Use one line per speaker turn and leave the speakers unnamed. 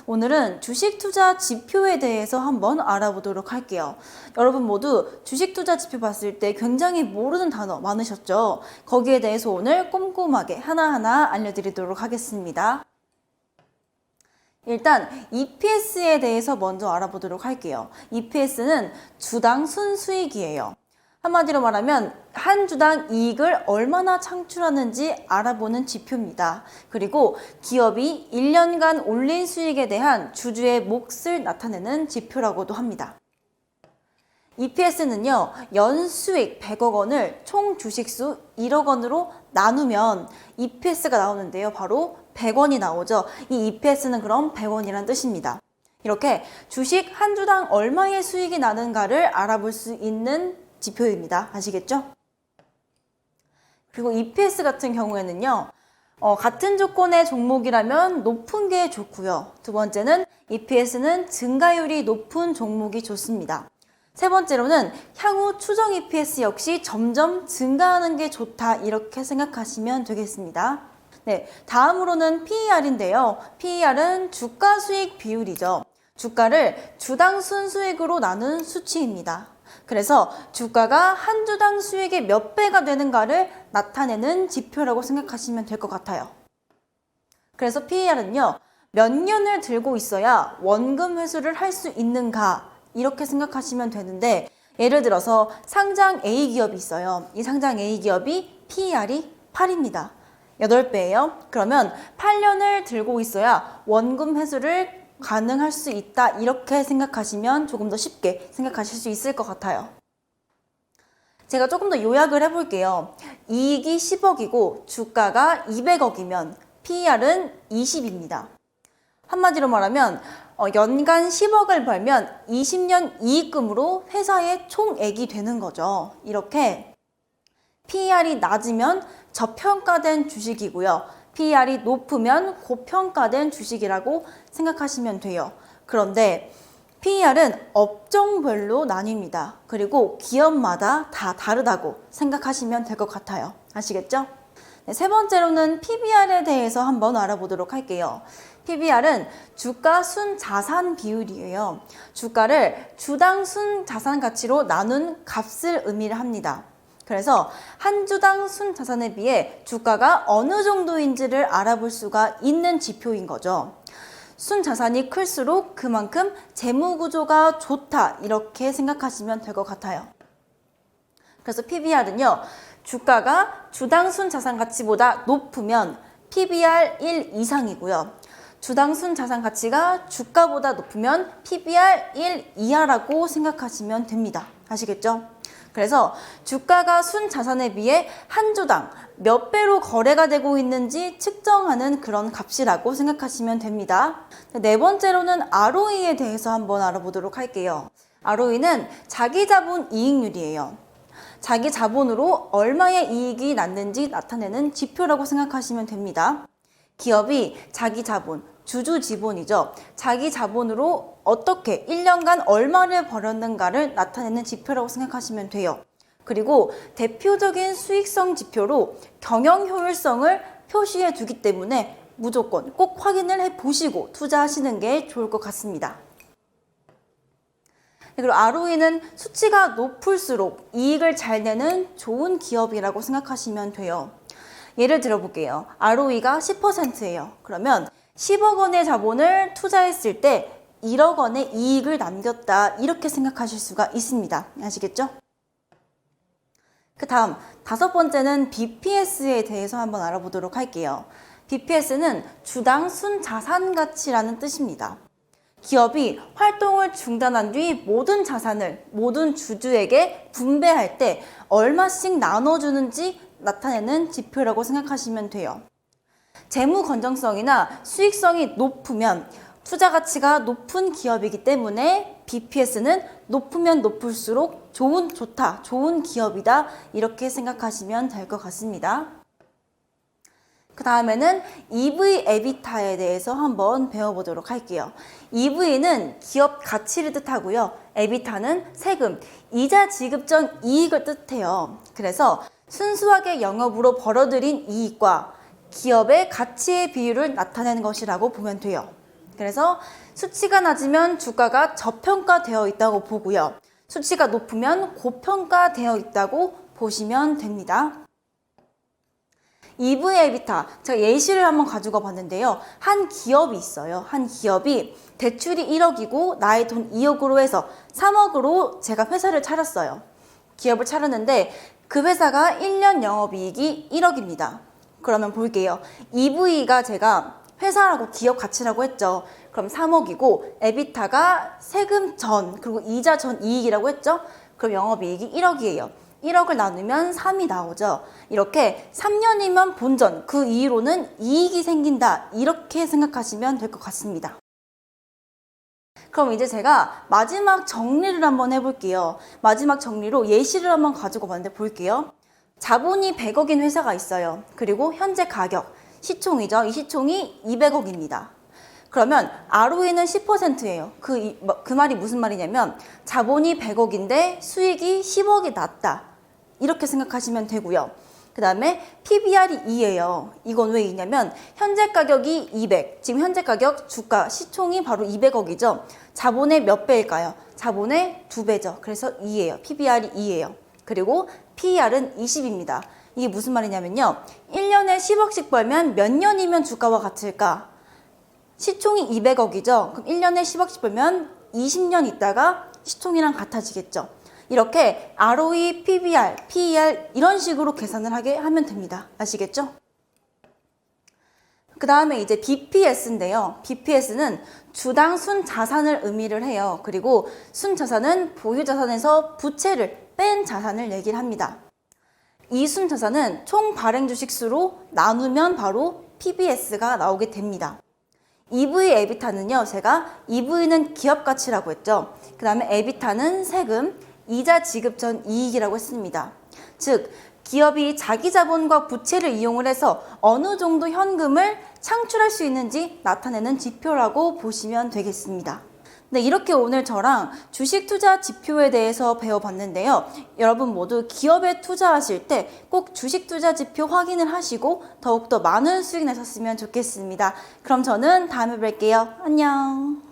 오늘은 주식 투자 지표에 대해서 한번 알아보도록 할게요. 여러분 모두 주식 투자 지표 봤을 때 굉장히 모르는 단어 많으셨죠? 거기에 대해서 오늘 꼼꼼하게 하나하나 알려드리도록 하겠습니다. 일단 EPS에 대해서 먼저 알아보도록 할게요. EPS는 주당 순수익이에요. 한마디로 말하면 한 주당 이익을 얼마나 창출하는지 알아보는 지표입니다. 그리고 기업이 1년간 올린 수익에 대한 주주의 몫을 나타내는 지표라고도 합니다. EPS는요, 연수익 100억 원을 총 주식수 1억 원으로 나누면 EPS가 나오는데요. 바로 100원이 나오죠. 이 EPS는 그럼 100원이란 뜻입니다. 이렇게 주식 한 주당 얼마의 수익이 나는가를 알아볼 수 있는 지표입니다. 아시겠죠? 그리고 EPS 같은 경우에는요, 같은 조건의 종목이라면 높은 게 좋고요. 두 번째는 EPS는 증가율이 높은 종목이 좋습니다. 세 번째로는 향후 추정 EPS 역시 점점 증가하는 게 좋다, 이렇게 생각하시면 되겠습니다. 네, 다음으로는 PER인데요. PER은 주가 수익 비율이죠. 주가를 주당 순수익으로 나눈 수치입니다. 그래서 주가가 한 주당 수익의 몇 배가 되는가를 나타내는 지표라고 생각하시면 될 것 같아요. 그래서 PER은요, 몇 년을 들고 있어야 원금 회수를 할 수 있는가, 이렇게 생각하시면 되는데, 예를 들어서 상장 A기업이 있어요. 이 상장 A기업이 PER이 8입니다. 8배예요. 그러면 8년을 들고 있어야 원금 회수를 가능할 수 있다, 이렇게 생각하시면 조금 더 쉽게 생각하실 수 있을 것 같아요. 제가 조금 더 요약을 해볼게요. 이익이 10억이고 주가가 200억이면 PER은 20입니다. 한마디로 말하면 연간 10억을 벌면 20년 이익금으로 회사의 총액이 되는 거죠. 이렇게 PER이 낮으면 저평가된 주식이고요. PER이 높으면 고평가된 주식이라고 생각하시면 돼요. 그런데 PER은 업종별로 나뉩니다. 그리고 기업마다 다 다르다고 생각하시면 될 것 같아요. 아시겠죠? 네, 세 번째로는 PBR에 대해서 한번 알아보도록 할게요. PBR은 주가 순자산 비율이에요. 주가를 주당 순자산 가치로 나눈 값을 의미를 합니다. 그래서 한 주당 순자산에 비해 주가가 어느 정도인지를 알아볼 수가 있는 지표인 거죠. 순자산이 클수록 그만큼 재무구조가 좋다, 이렇게 생각하시면 될 것 같아요. 그래서 PBR은요, 주가가 주당 순자산 가치보다 높으면 PBR 1 이상이고요. 주당 순자산 가치가 주가보다 높으면 PBR 1 이하라고 생각하시면 됩니다. 아시겠죠? 그래서 주가가 순자산에 비해 한 주당 몇 배로 거래가 되고 있는지 측정하는 그런 값이라고 생각하시면 됩니다. 네 번째로는 ROE에 대해서 한번 알아보도록 할게요. ROE는 자기 자본 이익률이에요. 자기 자본으로 얼마의 이익이 났는지 나타내는 지표라고 생각하시면 됩니다. 기업이 자기 자본, 주주 지분이죠. 자기 자본으로 어떻게 1년간 얼마를 벌었는가를 나타내는 지표라고 생각하시면 돼요. 그리고 대표적인 수익성 지표로 경영 효율성을 표시해 두기 때문에 무조건 꼭 확인을 해 보시고 투자하시는 게 좋을 것 같습니다. 그리고 ROE는 수치가 높을수록 이익을 잘 내는 좋은 기업이라고 생각하시면 돼요. 예를 들어 볼게요. ROE가 10%예요. 그러면 10억 원의 자본을 투자했을 때 1억 원의 이익을 남겼다, 이렇게 생각하실 수가 있습니다. 아시겠죠? 그 다음 다섯 번째는 BPS에 대해서 한번 알아보도록 할게요. BPS는 주당 순자산 가치라는 뜻입니다. 기업이 활동을 중단한 뒤 모든 자산을 모든 주주에게 분배할 때 얼마씩 나눠주는지 나타내는 지표라고 생각하시면 돼요. 재무 건전성이나 수익성이 높으면 투자 가치가 높은 기업이기 때문에 BPS는 높으면 높을수록 좋다, 좋은 기업이다, 이렇게 생각하시면 될 것 같습니다. 그 다음에는 EV 에비타에 대해서 한번 배워보도록 할게요. EV는 기업 가치를 뜻하고요. 에비타는 세금, 이자 지급 전 이익을 뜻해요. 그래서 순수하게 영업으로 벌어들인 이익과 기업의 가치의 비율을 나타내는 것이라고 보면 돼요. 그래서 수치가 낮으면 주가가 저평가되어 있다고 보고요. 수치가 높으면 고평가되어 있다고 보시면 됩니다. EV 에비타, 제가 예시를 한번 가지고 봤는데요. 한 기업이 있어요. 한 기업이 대출이 1억이고 나의 돈 2억으로 해서 3억으로 제가 회사를 차렸어요. 기업을 차렸는데 그 회사가 1년 영업이익이 1억입니다. 그러면 볼게요. EV가 제가 회사라고 기업 가치라고 했죠. 그럼 3억이고 에비타가 세금 전 그리고 이자 전 이익이라고 했죠. 그럼 영업이익이 1억이에요. 1억을 나누면 3이 나오죠. 이렇게 3년이면 본전, 그 이후로는 이익이 생긴다. 이렇게 생각하시면 될 것 같습니다. 그럼 이제 제가 마지막 정리를 한번 해볼게요. 마지막 정리로 예시를 한번 가지고 왔는데 볼게요. 자본이 100억인 회사가 있어요. 그리고 현재 가격, 시총이죠. 이 시총이 200억입니다. 그러면 ROE는 10%예요. 그 말이 무슨 말이냐면 자본이 100억인데 수익이 10억이 났다. 이렇게 생각하시면 되고요. 그 다음에 PBR이 2예요. 이건 왜 2냐면 현재 가격이 200, 지금 현재 가격 주가 시총이 바로 200억이죠. 자본의 몇 배일까요? 자본의 2배죠. 그래서 2예요. PBR이 2예요. 그리고 PER은 20입니다. 이게 무슨 말이냐면요. 1년에 10억씩 벌면 몇 년이면 주가와 같을까? 시총이 200억이죠. 그럼 1년에 10억씩 벌면 20년 있다가 시총이랑 같아지겠죠. 이렇게 ROE, PBR, PER 이런 식으로 계산을 하면 됩니다. 아시겠죠? 그 다음에 이제 BPS인데요. BPS는 주당 순자산을 의미를 해요. 그리고 순자산은 보유자산에서 부채를 뺀 자산을 얘기를 합니다. 이 순자산은 총 발행 주식수로 나누면 바로 PBS가 나오게 됩니다. EV 에비타는요, 제가 EV는 기업 가치라고 했죠. 그 다음에 에비타는 세금, 이자 지급 전 이익이라고 했습니다. 즉, 기업이 자기 자본과 부채를 이용을 해서 어느 정도 현금을 창출할 수 있는지 나타내는 지표라고 보시면 되겠습니다. 네, 이렇게 오늘 저랑 주식 투자 지표에 대해서 배워봤는데요. 여러분 모두 기업에 투자하실 때 꼭 주식 투자 지표 확인을 하시고 더욱더 많은 수익 내셨으면 좋겠습니다. 그럼 저는 다음에 뵐게요. 안녕.